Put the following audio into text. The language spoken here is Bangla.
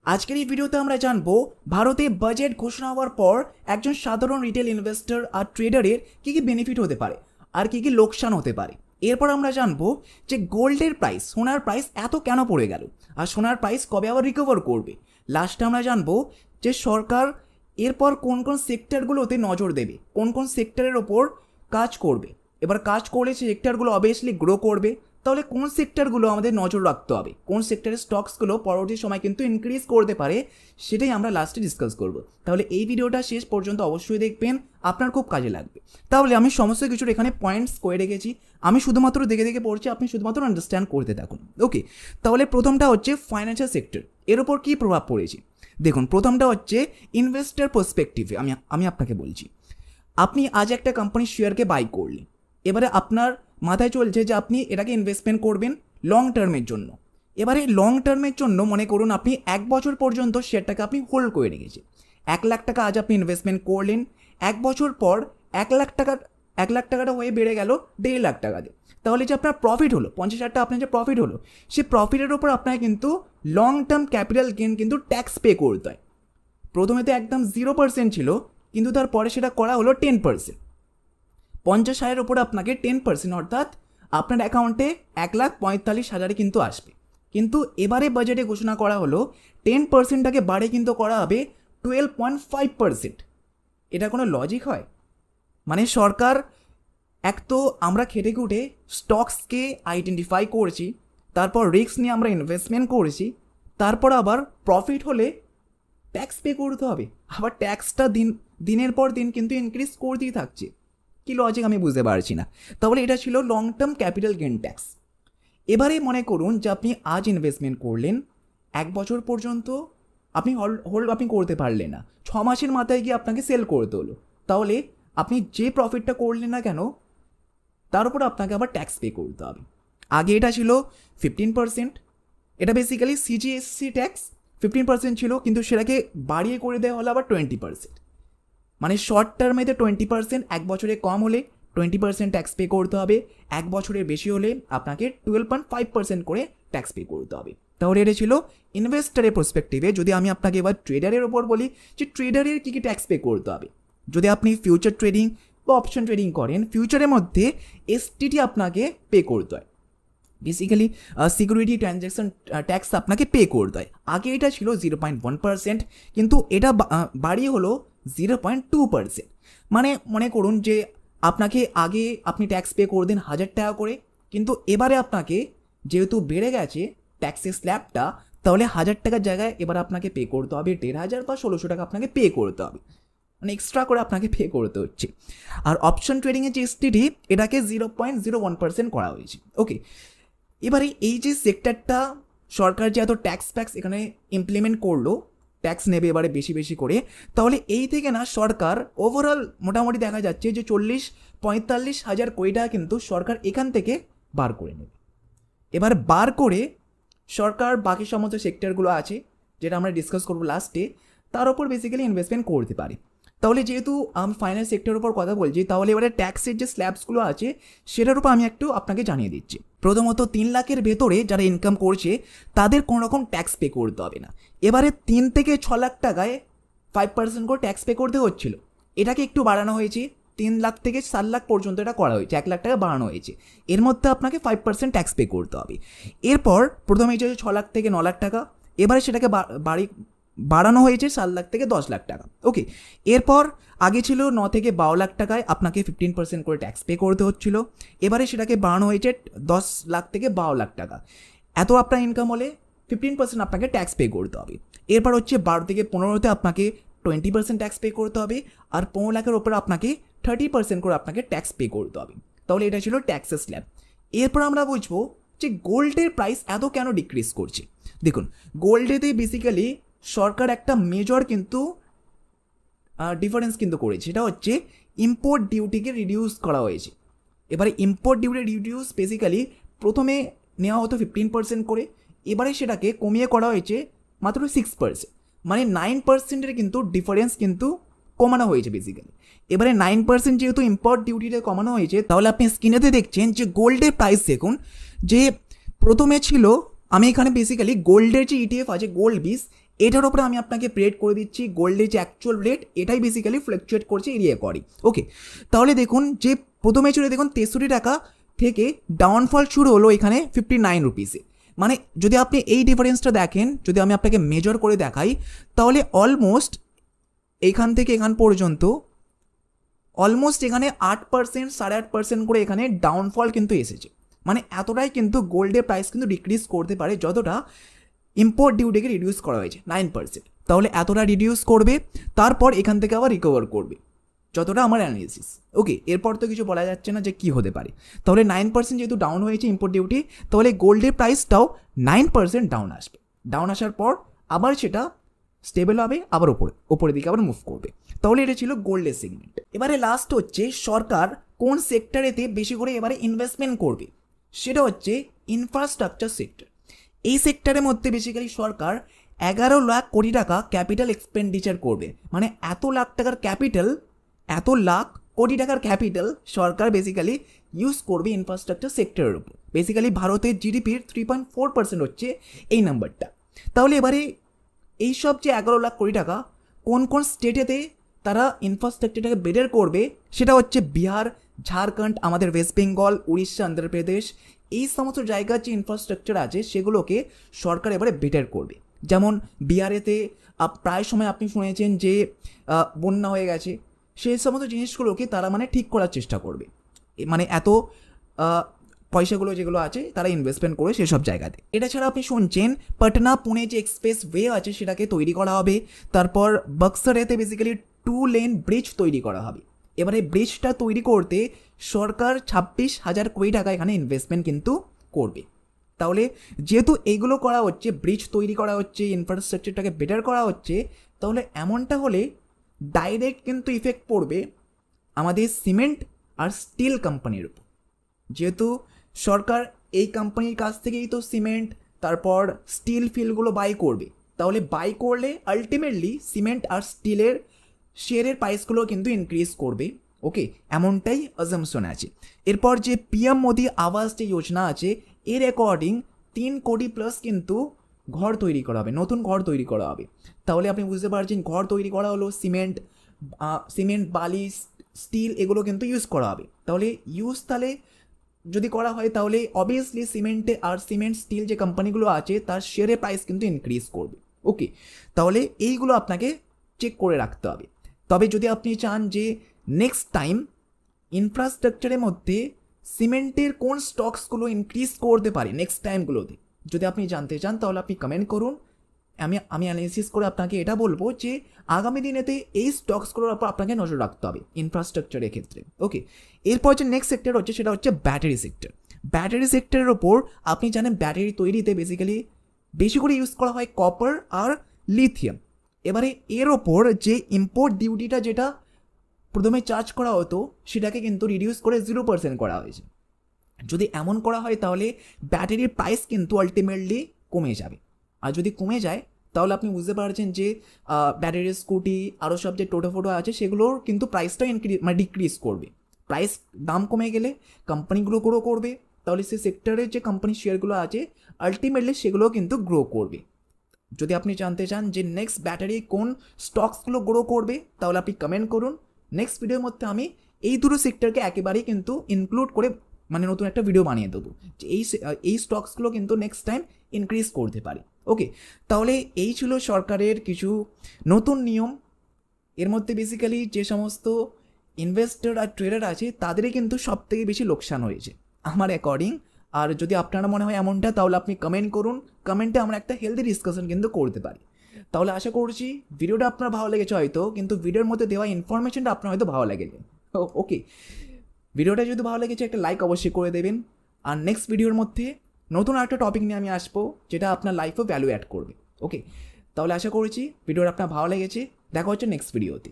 আজকের এই ভিডিওতে আমরা জানবো ভারতে বাজেট ঘোষণা হওয়ার পর একজন সাধারণ রিটেল ইনভেস্টর আর ট্রেডারের কী কী বেনিফিট হতে পারে আর কী কী লোকসান হতে পারে। এরপর আমরা জানবো যে গোল্ডের প্রাইস, সোনার প্রাইস এত কেন পড়ে গেল আর সোনার প্রাইস কবে আবার রিকভার করবে। লাস্টে আমরা জানবো যে সরকার এরপর কোন কোন সেক্টরগুলোতে নজর দেবে, কোন কোন সেক্টরের ওপর কাজ করবে। এবার কাজ করলে সেই সেক্টরগুলো অবভিয়াসলি গ্রো করবে, তাহলে কোন সেক্টরগুলো আমাদের নজর রাখতে হবে, কোন সেক্টরের স্টকসগুলো পরবর্তী সময় কিন্তু ইনক্রিজ করতে পারে, সেটাই আমরা লাস্টে ডিসকাস করব। তাহলে এই ভিডিওটা শেষ পর্যন্ত অবশ্যই দেখবেন, আপনার খুব কাজে লাগবে। তাহলে আমি সমস্ত কিছুর এখানে পয়েন্টস করে রেখেছি, আমি শুধুমাত্র দেখে দেখে পড়ছি, আপনি শুধুমাত্র আন্ডারস্ট্যান্ড করতে থাকুন। ওকে, তাহলে প্রথমটা হচ্ছে ফাইন্যান্সিয়াল সেক্টর, এর ওপর কী প্রভাব পড়েছে। দেখুন, প্রথমটা হচ্ছে ইনভেস্টর পার্সপেক্টিভে আমি আপনাকে বলছি। আপনি আজ একটা কোম্পানির শেয়ারকে বাই করলেন, এবারে আপনার মাথায় চলছে যে আপনি এটাকে ইনভেস্টমেন্ট করবেন লং টার্মের জন্য। এবারে লং টার্মের জন্য মনে করুন আপনি 1 বছর পর্যন্ত শেয়ারটাকে আপনি হোল্ড করে রেখেছেন। 1 লাখ টাকা আজ আপনি ইনভেস্টমেন্ট করলেন, 1 বছর পর 1 লাখ টাকাটা হয়ে বেড়ে গেল 1.5 লাখ টাকাতে। তাহলে যে আপনার প্রফিট হলো 50,000 টাকা, আপনার যে প্রফিট হলো সেই প্রফিটের ওপর আপনার কিন্তু লং টার্ম ক্যাপিটাল গেন কিন্তু ট্যাক্স পে করতে হয়। প্রথমে তো একদম 0% ছিল, কিন্তু তারপরে সেটা করা হলো 10%। 50,000 ওপরে আপনাকে 10% অর্থাৎ আপনার অ্যাকাউন্টে 1,45,000 কিন্তু আসবে। কিন্তু এবারে বাজেটে ঘোষণা করা হলো 10%টাকে বাড়ে কিন্তু করা হবে 12.5%। এটা কোনো লজিক হয়? মানে সরকার এক তো আমরা খেটে খুঁটে স্টকসকে আইডেন্টিফাই করেছি, তারপর রিস্ক নিয়ে আমরা ইনভেস্টমেন্ট করেছি, তারপর আবার প্রফিট হলে ট্যাক্স পে করতে হবে, আবার ট্যাক্সটা দিনের পর দিন কিন্তু ইনক্রিজ করতেই থাকছে। কি লজিক আমি বুঝতে পারছি না। তাহলে এটা ছিল long term capital gain tax. এবারে মনে করুন যে আপনি আজ ইনভেস্টমেন্ট করলেন, 1 বছর পর্যন্ত আপনি হোল্ড আপনি করতে পারলেন না, 6 মাসের মাথায় গিয়ে আপনাকে সেল করতে হলো। তাহলে আপনি যে প্রফিটটা করলেন না কেন তার উপর আপনাকে আবার ট্যাক্স পে করতে হবে। আগে এটা ছিল 15%, এটা বেসিক্যালি সিজিএসটি ট্যাক্স 15% ছিল, কিন্তু সেটাকে বাড়িয়ে করে দেওয়া হলো আবার 20%। মানে শর্ট টার্মেতে 20%, 1 বছরে কম হলে 20% ট্যাক্স পে করতে হবে, 1 বছরের বেশি হলে আপনাকে 12.5% করে ট্যাক্স পে করতে হবে। তাহলে এটা ছিল ইনভেস্টারের পার্সপেক্টিভে। যদি আমি আপনাকে এবার ট্রেডারের ওপর বলি যে ট্রেডারের কী কী ট্যাক্স পে করতে হবে। যদি আপনি ফিউচার ট্রেডিং বা অপশন ট্রেডিং করেন, ফিউচারের মধ্যে এসটিটি আপনাকে পে করতে হয়, বেসিক্যালি সিকিউরিটি ট্রানজ্যাকশন ট্যাক্স আপনাকে পে করতে হয়। আগে এটা ছিল 0.1%, কিন্তু এটা বাড়িয়ে হলো 0.2%। মানে মনে করুন যে আপনাকে আগে আপনি ট্যাক্স পে করে দিন 1,000 টাকা করে, কিন্তু এবারে আপনাকে যেহেতু বেড়ে গেছে ট্যাক্সের স্ল্যাবটা, তাহলে 1,000 টাকার জায়গায় এবার আপনাকে পে করতে হবে 1,500 বা 1,600 টাকা আপনাকে পে করতে হবে, মানে এক্সট্রা করে আপনাকে পে করতে হচ্ছে। আর অপশন ট্রেডিংয়ের যে এসটিটি এটাকে 0.01% করা হয়েছে। ওকে, এবারে এই যে সেক্টরটা সরকার যে এত ট্যাক্স এখানে ইমপ্লিমেন্ট করলো, ট্যাক্স নেবে এবারে বেশি বেশি করে, তাহলে এই থেকে না সরকার ওভারঅল মোটামুটি দেখা যাচ্ছে যে 40-45 হাজার কোটি টাকা কিন্তু সরকার এখান থেকে বার করে নেবে। এবার বার করে সরকার বাকি সমস্ত সেক্টরগুলো আছে যেটা আমরা ডিসকাস করবো লাস্টে, তার উপর বেসিক্যালি ইনভেস্টমেন্ট করতে পারি। তাহলে যেহেতু আমি ফাইন্যান্স সেক্টরের উপর কথা বলছি, তাহলে এবারে ট্যাক্সের যে স্ল্যাবসগুলো আছে সেটার উপর আমি একটু আপনাকে জানিয়ে দিচ্ছি। প্রথমত 3 লাখের ভেতরে যারা ইনকাম করছে তাদের কোনো রকম ট্যাক্স পে করতে হবে না। এবারে 3 থেকে 6 লাখ টাকায় 5% করে ট্যাক্স পে করতে হচ্ছিল, এটাকে একটু বাড়ানো হয়েছে, 3 লাখ থেকে 7 লাখ পর্যন্ত এটা করা হয়েছে, 1 লাখ টাকা বাড়ানো হয়েছে। এর মধ্যে আপনাকে 5% ট্যাক্স পে করতে হবে। এরপর প্রথমে যে 6 লাখ থেকে 9 লাখ টাকা, এবারে সেটাকে বাড়ানো হয়েছে 7 লাখ থেকে 10 লাখ টাকা। ওকে, এরপর আগে ছিল 9 থেকে 12 লাখ টাকায় আপনাকে 15% করে ট্যাক্স পে করতে হচ্ছিল, এবারে সেটাকে বাড়ানো হয়েছে 10 লাখ থেকে 12 লাখ টাকা। এত আপনার ইনকাম হলে 15% আপনাকে ট্যাক্স পে করতে হবে। এরপর হচ্ছে 12 থেকে 15তে আপনাকে 20% ট্যাক্স পে করতে হবে, আর 15 লাখের ওপরে আপনাকে 30% করে আপনাকে ট্যাক্স পে করতে হবে। তাহলে এটা ছিল ট্যাক্সের স্ল্যাব। এরপর আমরা বুঝবো যে গোল্ডের প্রাইস এত কেন ডিক্রিজ করছে। দেখুন, গোল্ডেতে বেসিক্যালি সরকার একটা মেজর কিন্তু ডিফারেন্স কিন্তু করেছে, সেটা হচ্ছে ইম্পোর্ট ডিউটিকে রিডিউস করা হয়েছে। এবারে ইম্পোর্ট ডিউটি রিডিউস বেসিক্যালি প্রথমে নেওয়া হতো 15% করে, এবারে সেটাকে কমিয়ে করা হয়েছে মাত্র 6%, মানে 9%-এর কিন্তু ডিফারেন্স কিন্তু কমানো হয়েছে বেসিক্যালি। এবারে 9% যেহেতু ইম্পোর্ট ডিউটিটা কমানো হয়েছে, তাহলে আপনি স্ক্রিনেতে দেখছেন যে গোল্ডের প্রাইস দেখুন, যে প্রথমে ছিল, আমি এখানে বেসিক্যালি গোল্ডের যে ইটিএফ আছে গোল্ড বিস, এটার উপরে আমি আপনাকে প্রেড করে দিচ্ছি গোল্ডের যে অ্যাকচুয়াল রেট এটাই বেসিক্যালি ফ্লাকচুয়েট করছে এরিয়া করে। ওকে, তাহলে দেখুন যে প্রথমে ছিল দেখুন 63 টাকা থেকে ডাউনফল শুরু হলো এখানে 59 রুপিসে। মানে যদি আপনি এই ডিফারেন্সটা দেখেন, যদি আমি আপনাকে মেজর করে দেখাই, তাহলে অলমোস্ট এইখান থেকে এখান পর্যন্ত অলমোস্ট এখানে 8% 8.5% করে এখানে ডাউনফল কিন্তু এসেছে। মানে এতটাই কিন্তু গোল্ডের প্রাইস কিন্তু ডিক্রিজ করতে পারে যতটা ইম্পোর্ট ডিউটিকে রিডিউস করা হয়েছে 9%। তাহলে এতটা রিডিউস করবে, তারপর এখান থেকে আবার রিকভার করবে, যতটা আমার অ্যানালিসিস। ওকে, এরপর তো কিছু বলা যাচ্ছে না যে কী হতে পারে। তাহলে 9% যেহেতু ডাউন হয়েছে ইম্পোর্ট ডিউটি, তাহলে গোল্ডের প্রাইসটাও 9% ডাউন আসবে। ডাউন আসার পর আবার সেটা স্টেবল হবে, আবার ওপরের দিকে আবার মুভ করবে। তাহলে এটা ছিল গোল্ডের সেগমেন্ট। এবারে লাস্ট হচ্ছে সরকার কোন সেক্টরেতে বেশি করে এবারে ইনভেস্টমেন্ট করবে, সেটা হচ্ছে ইনফ্রাস্ট্রাকচার সেক্টর। এই সেক্টরের মধ্যে বেসিক্যালি সরকার 11 লাখ কোটি টাকা ক্যাপিটাল এক্সপেন্ডিচার করবে। মানে এত লাখ টাকার ক্যাপিটাল, এত লাখ কোটি টাকার ক্যাপিটাল সরকার বেসিক্যালি ইউজ করবে ইনফ্রাস্ট্রাকচার সেক্টরের উপর। বেসিক্যালি ভারতের জিডিপির 3.4% হচ্ছে এই নাম্বারটা। তাহলে এবারে এইসব যে 11 লাখ কোটি টাকা কোন কোন স্টেটেতে তারা ইনফ্রাস্ট্রাকচারটাকে বেটার করবে, সেটা হচ্ছে বিহার, ঝাড়খণ্ড, আমাদের ওয়েস্ট বেঙ্গল, উড়িষ্যা, অন্ধ্রপ্রদেশ। এই সমস্ত জায়গার যে ইনফ্রাস্ট্রাকচার আছে সেগুলোকে সরকার এবারে বেটার করবে। যেমন বিহারেতে প্রায় সময় আপনি শুনেছেন যে বন্যা হয়ে গেছে, সেই সমস্ত জিনিসগুলোকে তারা মানে ঠিক করার চেষ্টা করবে। মানে এত পয়সাগুলো যেগুলো আছে তারা ইনভেস্টমেন্ট করে সেসব জায়গাতে। এটা ছাড়া আপনি শুনছেন পাটনা পুনে যে এক্সপ্রেস ওয়ে আছে সেটাকে তৈরি করা হবে। তারপর বক্সারেতে বেসিক্যালি 2 লেন ব্রিজ তৈরি করা হবে। এবারে ব্রিজটা তৈরি করতে সরকার 26,000 কোটি টাকা এখানে ইনভেস্টমেন্ট কিন্তু করবে। তাহলে যেহেতু এইগুলো করা হচ্ছে, ব্রিজ তৈরি করা হচ্ছে, ইনফ্রাস্ট্রাকচারটাকে বেটার করা হচ্ছে, তাহলে এমনটা হলে ডাইরেক্ট কিন্তু ইফেক্ট পড়বে আমাদের সিমেন্ট আর স্টিল কোম্পানির উপর। যেহেতু সরকার এই কোম্পানির কাছ থেকেই তো সিমেন্ট তারপর স্টিল ফিলগুলো বাই করবে, তাহলে বাই করলে আলটিমেটলি সিমেন্ট আর স্টিলের শেয়ারের প্রাইসগুলো কিন্তু ইনক্রিজ করবে। ওকে, এমনটাই অ্যাজাম্পশন আছে। এরপর যে পিএম মোদি আবাস যে যোজনা আছে এর অ্যাকর্ডিং 3 কোটি প্লাস কিন্তু ঘর তৈরি করা হবে, নতুন ঘর তৈরি করা হবে। তাহলে আপনি বুঝতে পারছেন ঘর তৈরি করা হলো, সিমেন্ট বালি স্টিল এগুলো কিন্তু ইউজ করা হবে। তাহলে যদি করা হয় তাহলে অবভিয়াসলি সিমেন্ট স্টিল যে কোম্পানিগুলো আছে তার শেয়ারের প্রাইস কিন্তু ইনক্রিজ করবে। ওকে, তাহলে এইগুলো আপনাকে চেক করে রাখতে হবে। তবে যদি আপনি চান যে নেক্সট টাইম ইনফ্রাস্ট্রাকচারের মধ্যে সিমেন্টের কোন স্টকসগুলো ইনক্রিজ করতে পারে নেক্সট টাইমগুলোতে, যদি আপনি জানতে চান তাহলে আপনি কমেন্ট করুন। আমি অ্যানালিসিস করে আপনাকে এটা বলবো যে আগামী দিনেতে এই স্টকসগুলোর উপর আপনাকে নজর রাখতে হবে ইনফ্রাস্ট্রাকচারের ক্ষেত্রে। ওকে, এরপর যে নেক্সট সেক্টর হচ্ছে সেটা হচ্ছে ব্যাটারি সেক্টর। ব্যাটারি সেক্টরের ওপর আপনি জানেন ব্যাটারি তৈরিতে বেসিক্যালি বেশি করে ইউজ করা হয় কপার আর লিথিয়াম। এবারে এর ওপর যে ইম্পোর্ট ডিউটিটা যেটা প্রথমে চার্জ করা হতো সেটাকে কিন্তু রিডিউস করে 0% করা হয়েছে। যদি এমন করা হয় তাহলে ব্যাটারির প্রাইস কিন্তু আলটিমেটলি কমে যাবে। আর যদি কমে যায় তাহলে আপনি বুঝতে পারছেন যে ব্যাটারি স্কুটি আরও সব যে টোটো আছে সেগুলোর কিন্তু প্রাইসটা ডিক্রিজ করবে। প্রাইস দাম কমে গেলে কোম্পানিগুলো গ্রো করবে, তাহলে সেই সেক্টরের যে কোম্পানি শেয়ারগুলো আছে আলটিমেটলি সেগুলো কিন্তু গ্রো করবে। যদি আপনি জানতে চান যে নেক্সট ব্যাটারি কোন স্টকসগুলো গ্রো করবে তাহলে আপনি কমেন্ট করুন। নেক্সট ভিডিওর মধ্যে আমি এই দুটো সেক্টরকে একেবারেই কিন্তু ইনক্লুড করে মানে নতুন একটা ভিডিও বানিয়ে দেবো যে এই স্টকসগুলো কিন্তু নেক্সট টাইম ইনক্রিজ করতে পারে। ওকে, তাহলে এই ছিল সরকারের কিছু নতুন নিয়ম। এর মধ্যে বেসিক্যালি যে সমস্ত ইনভেস্টর আর ট্রেডার আছে তাদেরই কিন্তু সব থেকে বেশি লোকসান হয়েছে আমার অ্যাকর্ডিং। আর যদি আপনারা মনে হয় এমনটা তাহলে আপনি কমেন্ট করুন, কমেন্টে আমরা একটা হেলদি ডিসকাশন কিন্তু করতে পারি। তাহলে আশা করছি ভিডিওটা আপনার ভালো লেগেছে হয়তো, কিন্তু ভিডিওর মধ্যে দেওয়া ইনফরমেশনটা আপনার হয়তো ভালো লেগেছে। ওকে, ভিডিওটা যদি ভালো লেগেছে একটা লাইক অবশ্যই করে দেবেন। আর নেক্সট ভিডিওর মধ্যে নতুন একটা টপিক নিয়ে আমি আসবো যেটা আপনার লাইফেও ভ্যালু অ্যাড করবে। ওকে, তাহলে আশা করছি ভিডিওটা আপনার ভালো লেগেছে। দেখা হচ্ছে নেক্সট ভিডিওতে।